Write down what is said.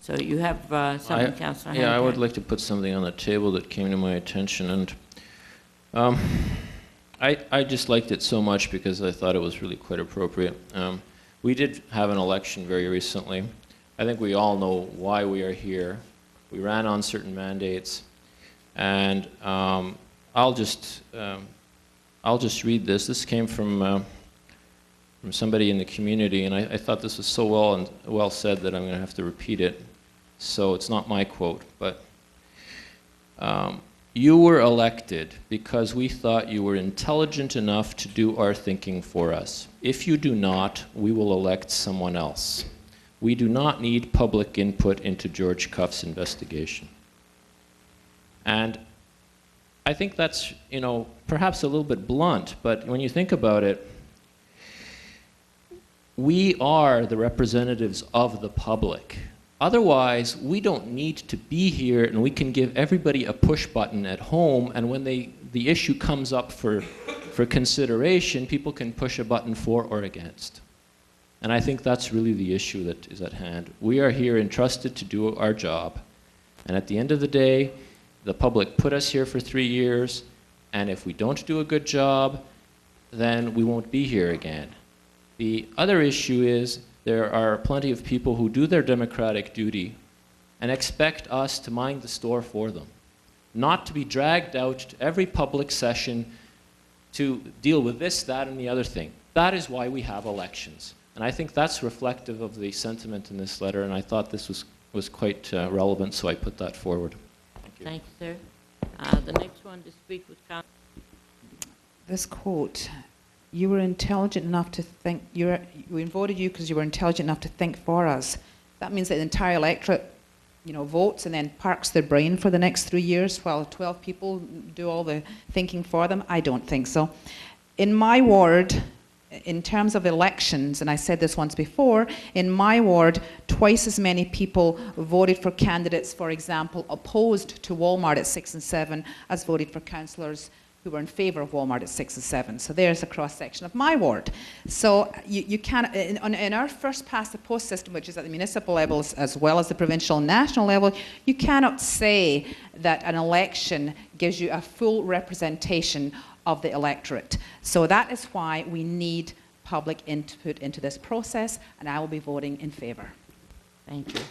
So you have something, Councillor Hamtak? Yeah, I would like to put something on the table that came to my attention, and I just liked it so much because I thought it was really quite appropriate. We did have an election very recently. I think we all know why we are here. We ran on certain mandates, and I'll just read this. This came from somebody in the community, and I thought this was so well said that I'm going to have to repeat it. So it's not my quote, but you were elected because we thought you were intelligent enough to do our thinking for us. If you do not, we will elect someone else. We do not need public input into George Cuff's investigation. And I think that's, perhaps a little bit blunt, but when you think about it, we are the representatives of the public. Otherwise, we don't need to be here, and we can give everybody a push button at home, and when the issue comes up for consideration, people can push a button for or against. And I think that's really the issue that is at hand. We are here entrusted to do our job, and at the end of the day, the public put us here for 3 years, and if we don't do a good job, then we won't be here again. The other issue is there are plenty of people who do their democratic duty and expect us to mind the store for them, not to be dragged out to every public session to deal with this, that, and the other thing. That is why we have elections. And I think that's reflective of the sentiment in this letter, and I thought this was quite relevant, so I put that forward. Thank you. Thank you, sir. The next one to speak with Councillor. This quote, you were intelligent enough to think, we voted you because you were intelligent enough to think for us. That means that the entire electorate, votes and then parks their brain for the next 3 years while 12 people do all the thinking for them? I don't think so. In my ward, in terms of elections, and I said this once before, in my ward, twice as many people voted for candidates, for example, opposed to Walmart at 6 and 7 as voted for councillors who were in favour of Walmart at 6 and 7. So there's a cross-section of my ward. So you can't, in our first past the post system, which is at the municipal levels as well as the provincial and national level, you cannot say that an election gives you a full representation of the electorate. So that is why we need public input into this process, and I will be voting in favour. Thank you.